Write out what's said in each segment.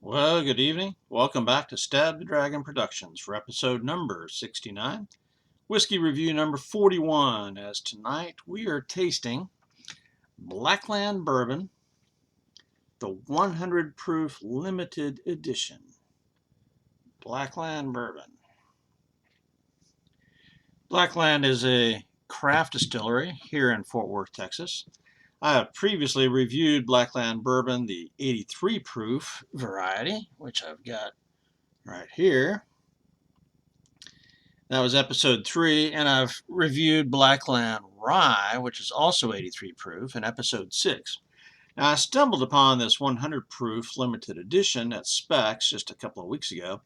Well, good evening. Welcome back to StabtheDragon Productions for episode number 69, whiskey review number 41. As tonight we are tasting Blackland Bourbon, the 100 proof limited edition. Blackland Bourbon. Blackland is a craft distillery here in Fort Worth, Texas. I have previously reviewed Blackland Bourbon, the 83 proof variety, which I've got right here. That was episode 3, and I've reviewed Blackland Rye, which is also 83 proof, in episode 6. Now, I stumbled upon this 100 proof limited edition at Specs just a couple of weeks ago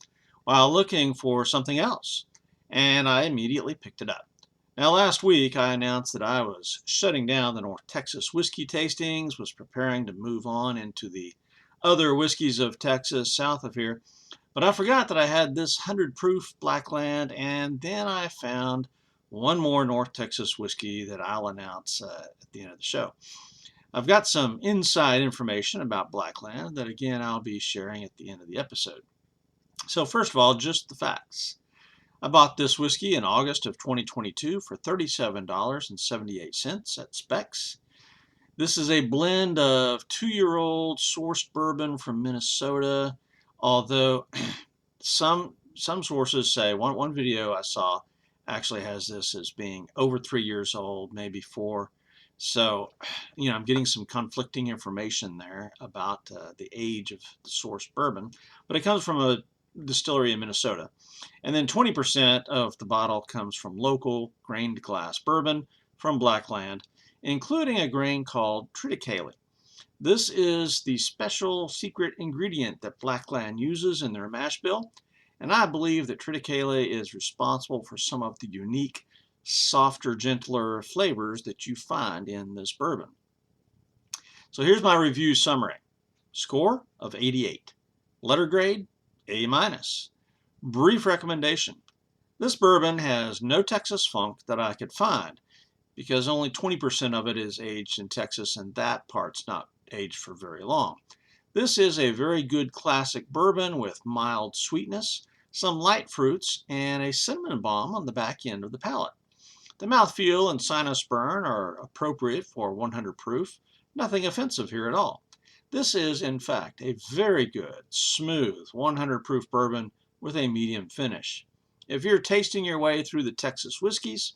while looking for something else, and I immediately picked it up. Now, last week I announced that I was shutting down the North Texas whiskey tastings, was preparing to move on into the other whiskeys of Texas south of here. But I forgot that I had this 100 proof Blackland, and then I found one more North Texas whiskey that I'll announce at the end of the show. I've got some inside information about Blackland that, again, I'll be sharing at the end of the episode. So first of all, just the facts. I bought this whiskey in August of 2022 for $37.78 at Specs. This is a blend of 2-year-old sourced bourbon from Minnesota, although some sources say, one video I saw actually has this as being over 3 years old, maybe 4. So, I'm getting some conflicting information there about the age of the sourced bourbon, but it comes from a distillery in Minnesota. And then 20% of the bottle comes from local grained glass bourbon from Blackland, including a grain called Triticale. This is the special secret ingredient that Blackland uses in their mash bill, and I believe that Triticale is responsible for some of the unique, softer, gentler flavors that you find in this bourbon. So here's my review summary. Score of 88. Letter grade, A-. Brief recommendation. This bourbon has no Texas funk that I could find, because only 20% of it is aged in Texas, and that part's not aged for very long. This is a very good classic bourbon with mild sweetness, some light fruits, and a cinnamon bomb on the back end of the palate. The mouthfeel and sinus burn are appropriate for 100 proof, nothing offensive here at all. This is, in fact, a very good, smooth 100 proof bourbon with a medium finish. If you're tasting your way through the Texas whiskeys,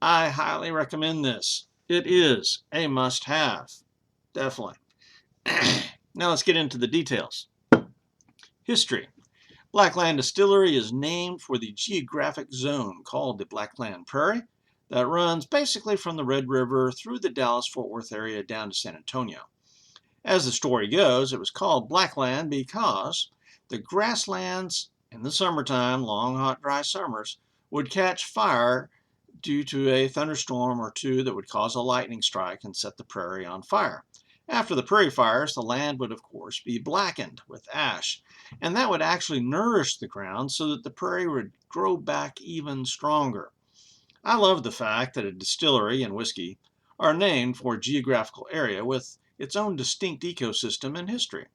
I highly recommend this. It is a must-have. Definitely. Now let's get into the details. History. Blackland Distillery is named for the geographic zone called the Blackland Prairie that runs basically from the Red River through the Dallas-Fort Worth area down to San Antonio. As the story goes, it was called Blackland because the grasslands in the summertime, long, hot, dry summers, would catch fire due to a thunderstorm or two that would cause a lightning strike and set the prairie on fire. After the prairie fires, the land would, of course, be blackened with ash, and that would actually nourish the ground so that the prairie would grow back even stronger. I love the fact that a distillery and whiskey are named for a geographical area with its own distinct ecosystem and history.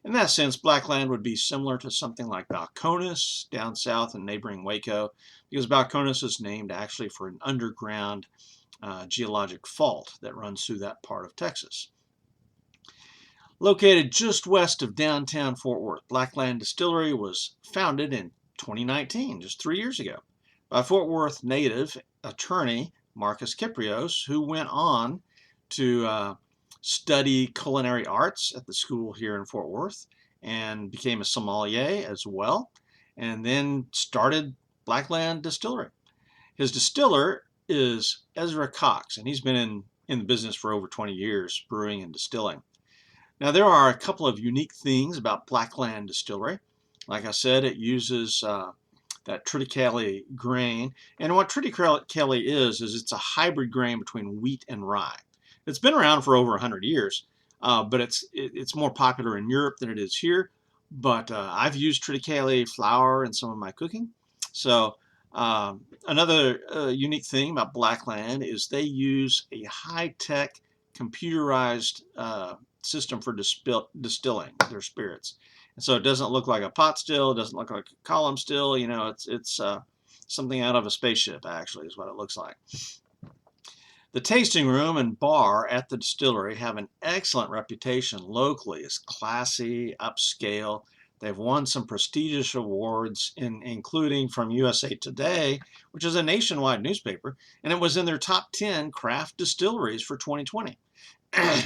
In that sense, Blackland would be similar to something like Balcones down south in neighboring Waco, because Balcones is named actually for an underground geologic fault that runs through that part of Texas. Located just west of downtown Fort Worth, Blackland Distillery was founded in 2019, just 3 years ago, by Fort Worth native attorney Marcus Kiprios, who went on to study culinary arts at the school here in Fort Worth and became a sommelier as well, and then started Blackland Distillery. His distiller is Ezra Cox, and he's been in the business for over 20 years, brewing and distilling. Now, there are a couple of unique things about Blackland Distillery. Like I said, it uses that Triticale grain, and what Triticale is it's a hybrid grain between wheat and rye. It's been around for over 100 years, but it's more popular in Europe than it is here. But I've used Triticale flour in some of my cooking. So another unique thing about Blackland is they use a high-tech computerized system for distilling their spirits. And so it doesn't look like a pot still, it doesn't look like a column still. You know, it's something out of a spaceship, actually, is what it looks like. The tasting room and bar at the distillery have an excellent reputation locally as classy, upscale. They've won some prestigious awards, including from USA Today, which is a nationwide newspaper, and it was in their top 10 craft distilleries for 2020.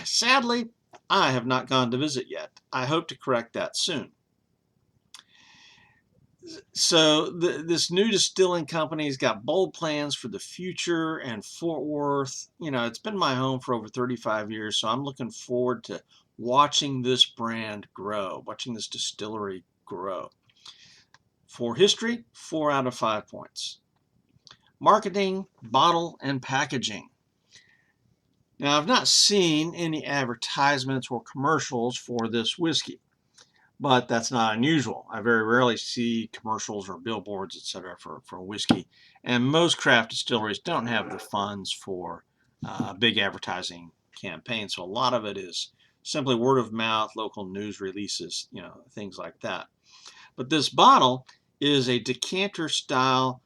Sadly, I have not gone to visit yet. I hope to correct that soon. So this new distilling company's got bold plans for the future, and Fort Worth, you know, it's been my home for over 35 years, so I'm looking forward to watching this brand grow, watching this distillery grow. For history, 4 out of 5 points. Marketing, bottle, and packaging. Now, I've not seen any advertisements or commercials for this whiskey, but that's not unusual. I very rarely see commercials or billboards, etc., for whiskey. And most craft distilleries don't have the funds for a big advertising campaign. So a lot of it is simply word of mouth, local news releases, you know, things like that. But this bottle is a decanter style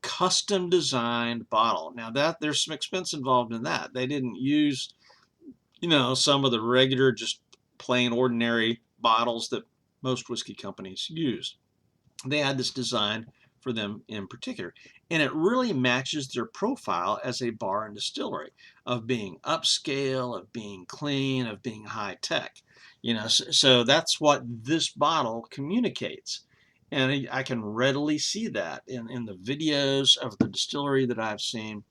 custom designed bottle. Now there's some expense involved in that. They didn't use, you know, some of the regular, just plain ordinary bottles that most whiskey companies use. They had this design for them in particular, and it really matches their profile as a bar and distillery of being upscale, of being clean, of being high tech. You know, so that's what this bottle communicates. And I can readily see that in the videos of the distillery that I've seen.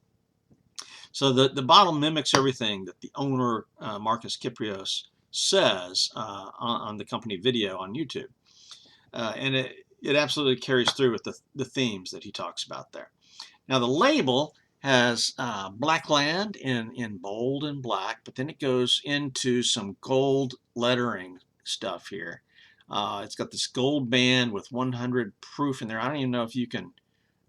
So the bottle mimics everything that the owner, Marcus Kyprios, says on the company video on YouTube. And it absolutely carries through with the themes that he talks about there. Now the label has Blackland in bold and black, but then it goes into some gold lettering stuff here. It's got this gold band with 100 proof in there. I don't even know if you can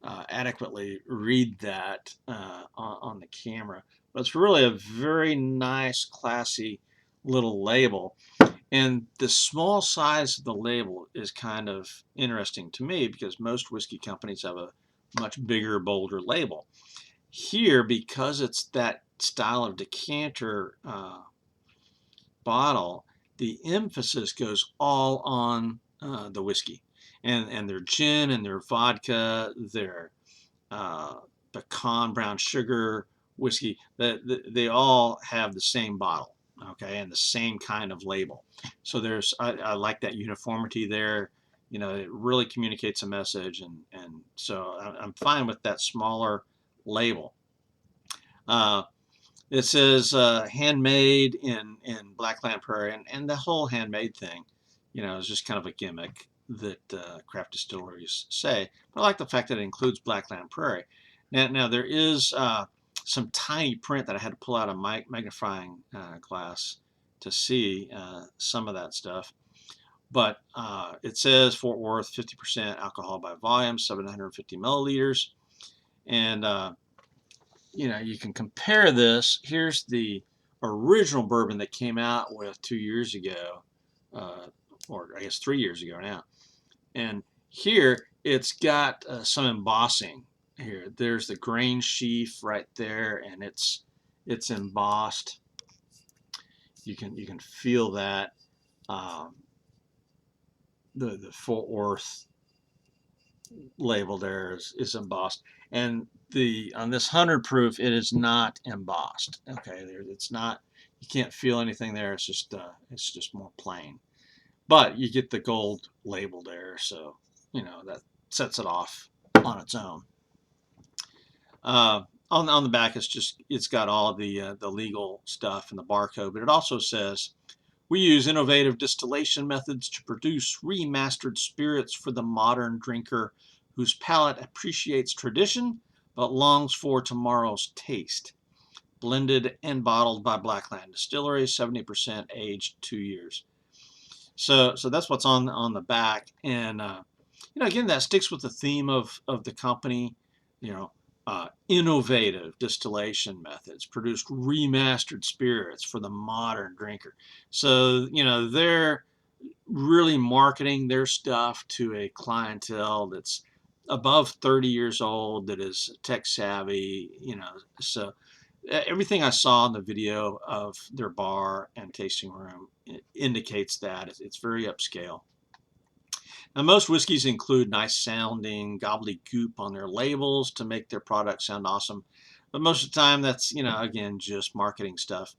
adequately read that on the camera, but it's really a very nice, classy little label. And the small size of the label is kind of interesting to me because most whiskey companies have a much bigger, bolder label. Here, because it's that style of decanter bottle, the emphasis goes all on the whiskey. And their gin and their vodka, their pecan brown sugar whiskey, they all have the same bottle, okay, and the same kind of label. So I like that uniformity there. You know, it really communicates a message, and so I'm fine with that smaller label. It says handmade in Blackland Prairie, and the whole handmade thing, you know, is just kind of a gimmick that craft distilleries say. But I like the fact that it includes Blackland Prairie. Now there is some tiny print that I had to pull out a magnifying glass to see some of that stuff. But it says Fort Worth 50% alcohol by volume, 750 milliliters. And, you know, you can compare this. Here's the original bourbon that came out with 2 years ago, or I guess 3 years ago now. And here it's got some embossing. Here, there's the grain sheaf right there, and it's embossed. You can feel that. The Fort Worth label there is embossed, and on this 100 proof it is not embossed. Okay, it's not. You can't feel anything there. It's just more plain. But you get the gold label there, so you know that sets it off on its own. On the back, it's got all the legal stuff and the barcode, but it also says, we use innovative distillation methods to produce remastered spirits for the modern drinker whose palate appreciates tradition but longs for tomorrow's taste. Blended and bottled by Blackland Distillery, 70% aged 2 years. So that's what's on the back, and you know, again, that sticks with the theme of the company. You know, innovative distillation methods, produced remastered spirits for the modern drinker. So, you know, they're really marketing their stuff to a clientele that's above 30 years old, that is tech savvy, you know. So everything I saw in the video of their bar and tasting room indicates that it's very upscale. Now, most whiskeys include nice sounding gobbledygook on their labels to make their product sound awesome. But most of the time, that's, you know, again, just marketing stuff.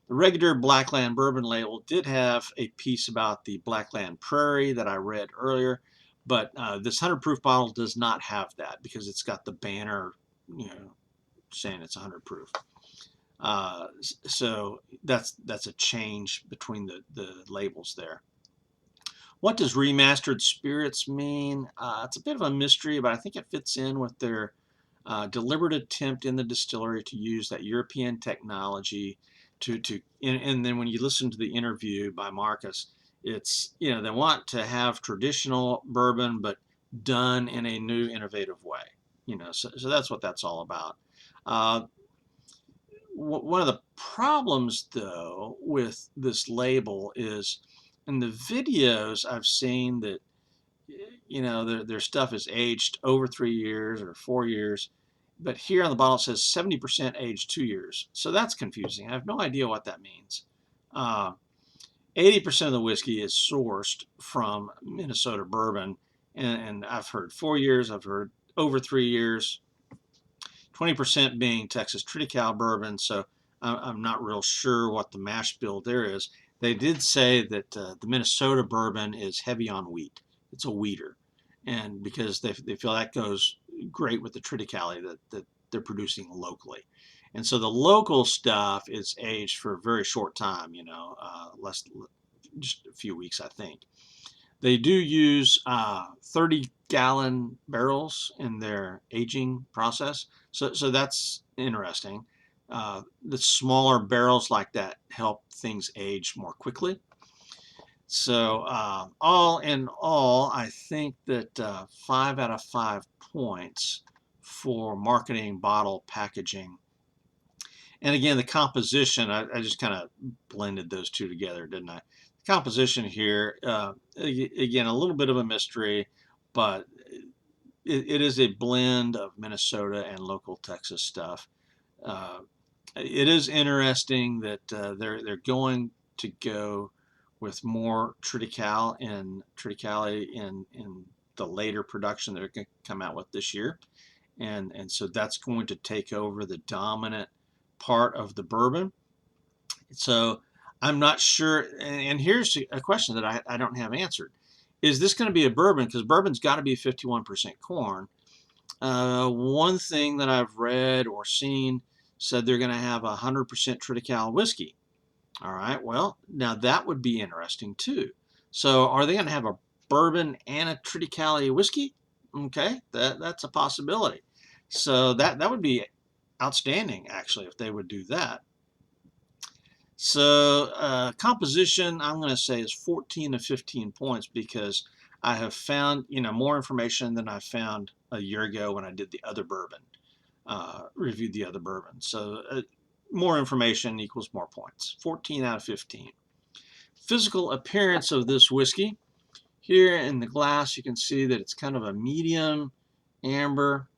The regular Blackland bourbon label did have a piece about the Blackland Prairie that I read earlier, but this 100 proof bottle does not have that because it's got the banner, you know, saying it's 100 proof. So that's a change between the labels there. What does remastered spirits mean? It's a bit of a mystery, but I think it fits in with their deliberate attempt in the distillery to use that European technology and then when you listen to the interview by Marcus, it's, you know, they want to have traditional bourbon, but done in a new, innovative way. You know, so that's what that's all about. One of the problems, though, with this label is in the videos I've seen that, you know, their stuff is aged over 3 years or 4 years, but here on the bottle it says 70% aged 2 years. So that's confusing. I have no idea what that means. 80% of the whiskey is sourced from Minnesota bourbon, and I've heard 4 years, I've heard over 3 years, 20% being Texas Triticale bourbon, so I'm not real sure what the mash bill there is. They did say that the Minnesota bourbon is heavy on wheat. It's a wheater, and because they feel that goes great with the Triticale that they're producing locally. And so the local stuff is aged for a very short time, you know, just a few weeks, I think. They do use 30-gallon barrels in their aging process, so that's interesting. The smaller barrels like that help things age more quickly. So all in all, I think that 5 out of 5 points for marketing, bottle, packaging. And again, the composition, I just kind of blended those two together, didn't I? The composition here, again, a little bit of a mystery, but it is a blend of Minnesota and local Texas stuff. It is interesting that they're going to go with more Triticale in the later production that they're going to come out with this year, and so that's going to take over the dominant part of the bourbon. So I'm not sure, and here's a question that I don't have answered. Is this going to be a bourbon? Because bourbon's got to be 51% corn. One thing that I've read or seen said they're going to have 100% Triticale whiskey. All right, well, now that would be interesting too. So are they going to have a bourbon and a Triticale whiskey? Okay, that's a possibility. So that would be outstanding, actually, if they would do that. So composition, I'm going to say, is 14 to 15 points because I have found, you know, more information than I found a year ago when I did the other bourbon, reviewed the other bourbon. So more information equals more points. 14 out of 15. Physical appearance of this whiskey. Here in the glass, you can see that it's kind of a medium amber.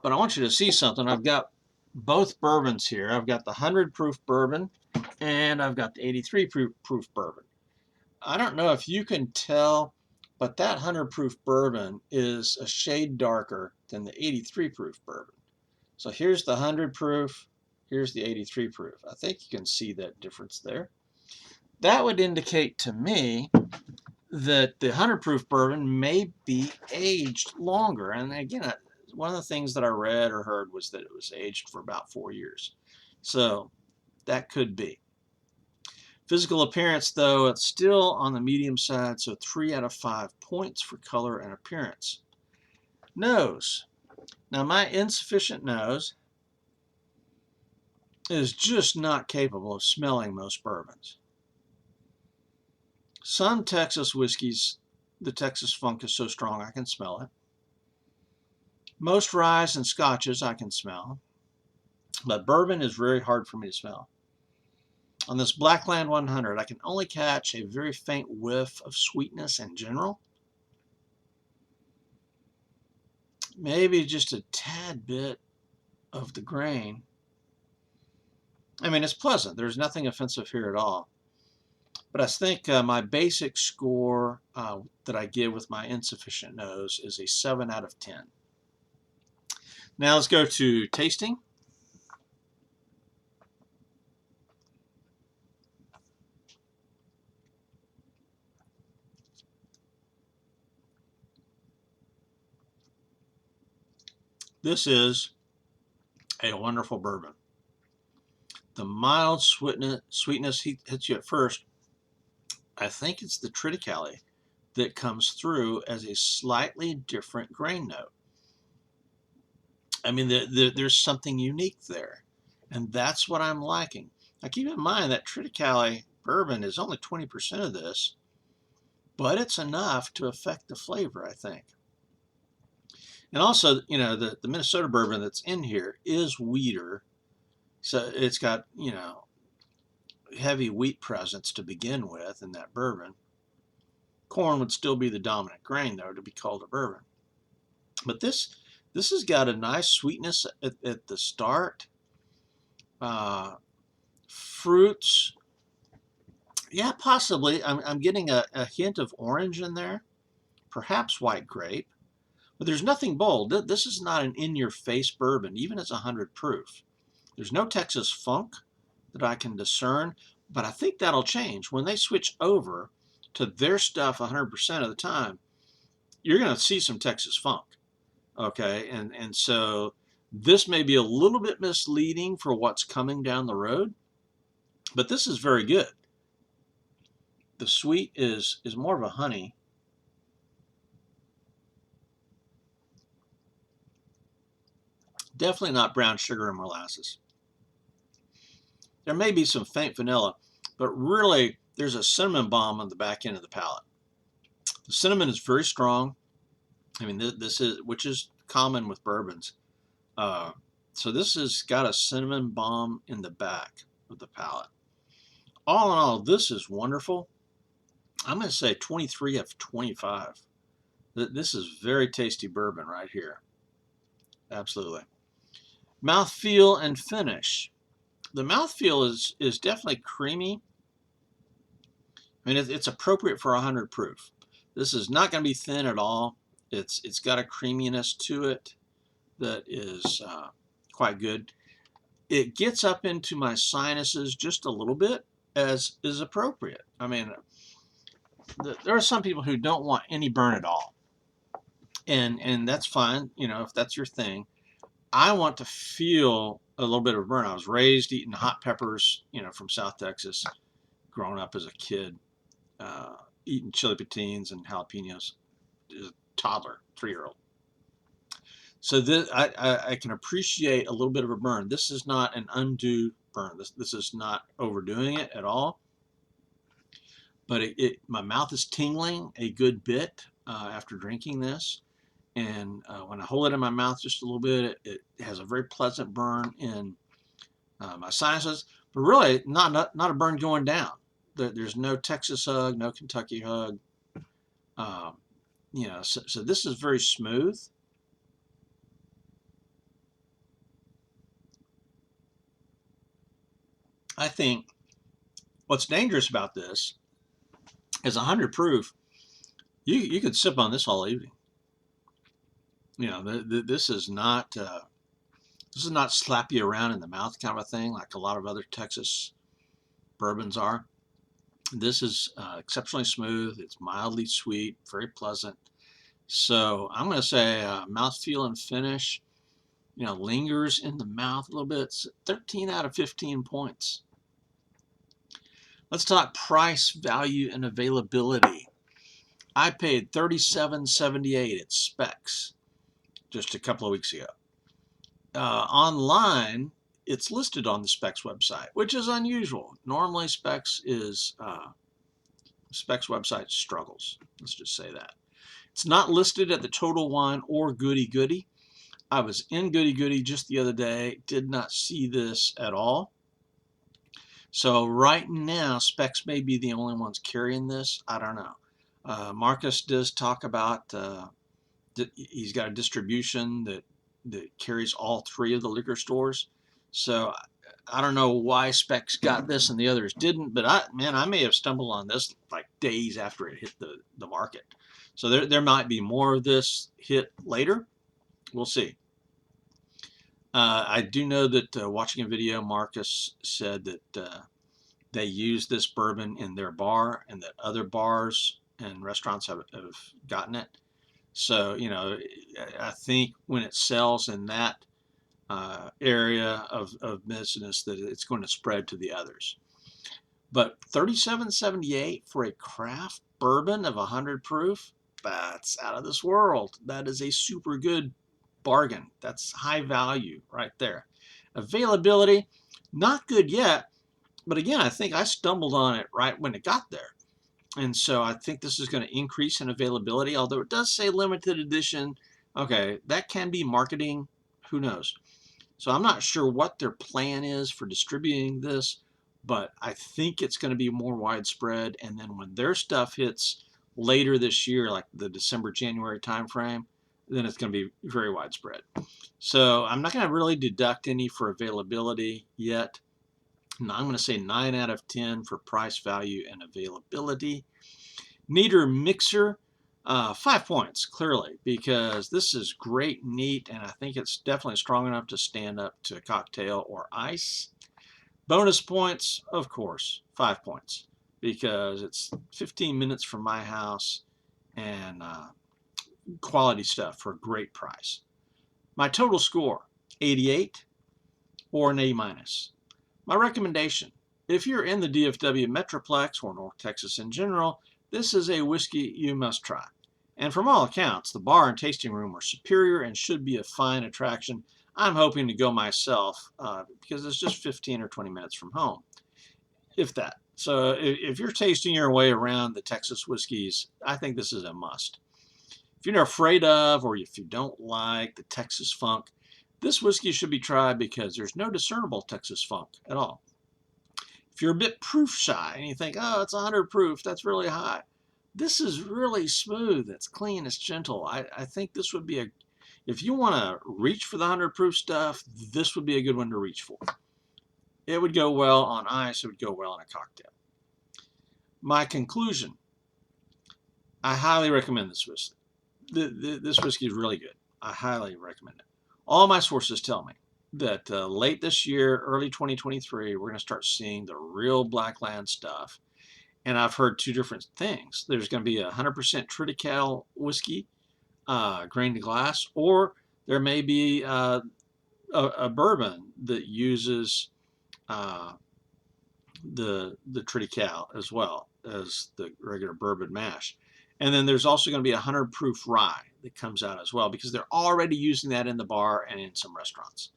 But I want you to see something. I've got both bourbons here. I've got the 100 proof bourbon and I've got the 83 proof bourbon. I don't know if you can tell, but that 100 proof bourbon is a shade darker than the 83 proof bourbon. So here's the 100 proof, here's the 83 proof. I think you can see that difference there. That would indicate to me that the 100 proof bourbon may be aged longer. And again, one of the things that I read or heard was that it was aged for about 4 years. So that could be. Physical appearance, though, it's still on the medium side, so 3 out of 5 points for color and appearance. Nose. Now, my insufficient nose is just not capable of smelling most bourbons. Some Texas whiskeys, the Texas funk is so strong I can smell it. Most ryes and scotches I can smell, but bourbon is very hard for me to smell. On this Blackland 100, I can only catch a very faint whiff of sweetness in general. Maybe just a tad bit of the grain. I mean, it's pleasant. There's nothing offensive here at all. But I think my basic score that I give with my insufficient nose is a 7 out of 10. Now let's go to tasting. This is a wonderful bourbon. The mild sweetness hits you at first. I think it's the Triticale that comes through as a slightly different grain note. I mean, there's something unique there, and that's what I'm liking. Now, keep in mind that Triticale bourbon is only 20% of this, but it's enough to affect the flavor, I think. And also, you know, the Minnesota bourbon that's in here is wheater, so it's got, you know, heavy wheat presence to begin with in that bourbon. Corn would still be the dominant grain, though, to be called a bourbon. But this has got a nice sweetness at the start. Fruits, yeah, possibly. I'm getting a hint of orange in there, perhaps white grape. But there's nothing bold. This is not an in-your-face bourbon, even as 100 proof. There's no Texas funk that I can discern, but I think that'll change. When they switch over to their stuff 100% of the time, you're going to see some Texas funk, okay? And so this may be a little bit misleading for what's coming down the road, but this is very good. The sweet is more of a honey. Definitely not brown sugar and molasses. There may be some faint vanilla, but really there's a cinnamon bomb on the back end of the palate. The cinnamon is very strong. I mean, this is, which is common with bourbons. So this has got a cinnamon bomb in the back of the palate. All in all, this is wonderful. I'm going to say 23 of 25. This is very tasty bourbon right here. Absolutely. Mouthfeel and finish. The mouthfeel is definitely creamy. I mean, it's appropriate for 100 proof. This is not going to be thin at all. It's got a creaminess to it that is quite good. It gets up into my sinuses just a little bit, as is appropriate. I mean, there are some people who don't want any burn at all, and that's fine. You know, if that's your thing. I want to feel a little bit of burn. I was raised eating hot peppers, you know, from South Texas, growing up as a kid, eating chili patines and jalapenos as a toddler, 3-year-old. So this, I can appreciate a little bit of a burn. This is not an undue burn. This is not overdoing it at all. But my mouth is tingling a good bit after drinking this. And when I hold it in my mouth just a little bit, it has a very pleasant burn in my sinuses, but really not a burn going down. There's no Texas hug, no Kentucky hug. You know, so this is very smooth. I think what's dangerous about this is 100 proof. You could sip on this all evening. You know, this is not slap you around in the mouth kind of a thing like a lot of other Texas bourbons are. This is exceptionally smooth. It's mildly sweet, very pleasant. So I'm going to say mouthfeel and finish, you know, lingers in the mouth a little bit. It's 13 out of 15 points. Let's talk price, value, and availability. I paid $37.78 at Specs just a couple of weeks ago. Online, it's listed on the Specs website, which is unusual. Normally, Specs website struggles. Let's just say that. It's not listed at the Total Wine or Goody Goody, I was in Goody Goody just the other day, did not see this at all. So right now, Specs may be the only ones carrying this. I don't know. Marcus does talk about he's got a distribution that carries all three of the liquor stores. So I don't know why Specs got this and the others didn't, but I may have stumbled on this like days after it hit the market. So there might be more of this hit later. We'll see. I do know that watching a video, Marcus said that they use this bourbon in their bar and that other bars and restaurants have gotten it. So, you know, I think when it sells in that area of business that it's going to spread to the others. But $37.78 for a craft bourbon of 100 proof, that's out of this world. That is a super good bargain. That's high value right there. Availability, not good yet, but again, I think I stumbled on it right when it got there. And so I think this is going to increase in availability, although it does say limited edition. Okay, that can be marketing. Who knows? So I'm not sure what their plan is for distributing this, but I think it's going to be more widespread. And then when their stuff hits later this year, like the December, January timeframe, then it's going to be very widespread. So I'm not going to really deduct any for availability yet. I'm going to say 9 out of 10 for price, value, and availability. Neater mixer, 5 points, clearly, because this is great, neat, and I think it's definitely strong enough to stand up to cocktail or ice. Bonus points, of course, 5 points, because it's 15 minutes from my house and quality stuff for a great price. My total score, 88 or an A-. My recommendation, if you're in the DFW Metroplex or North Texas in general, this is a whiskey you must try. And from all accounts, the bar and tasting room are superior and should be a fine attraction. I'm hoping to go myself because it's just 15 or 20 minutes from home, if that. So if you're tasting your way around the Texas whiskeys, I think this is a must. If you're afraid of or if you don't like the Texas funk, this whiskey should be tried because there's no discernible Texas funk at all. If you're a bit proof shy and you think, oh, it's 100 proof, that's really high. This is really smooth, it's clean, it's gentle. I think this would be if you want to reach for the 100 proof stuff, this would be a good one to reach for. It would go well on ice, it would go well in a cocktail. My conclusion, I highly recommend this whiskey. This whiskey is really good. I highly recommend it. All my sources tell me that late this year, early 2023, we're going to start seeing the real Blackland stuff. And I've heard two different things. There's going to be a 100% Triticale whiskey, grain to glass, or there may be a bourbon that uses the Triticale as well as the regular bourbon mash. And then there's also going to be a 100 proof rye that comes out as well because they're already using that in the bar and in some restaurants.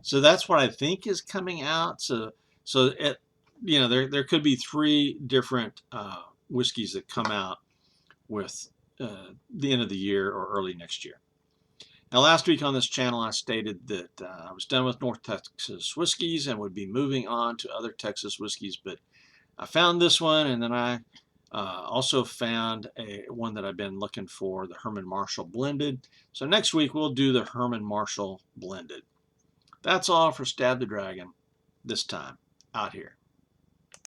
So that's what I think is coming out. So it, you know, there could be 3 different whiskeys that come out with the end of the year or early next year. Now, last week on this channel, I stated that I was done with North Texas whiskeys and would be moving on to other Texas whiskeys, but I found this one, and then I also found one that I've been looking for, the Herman Marshall Blended. So next week, we'll do the Herman Marshall Blended. That's all for Stab the Dragon this time out here.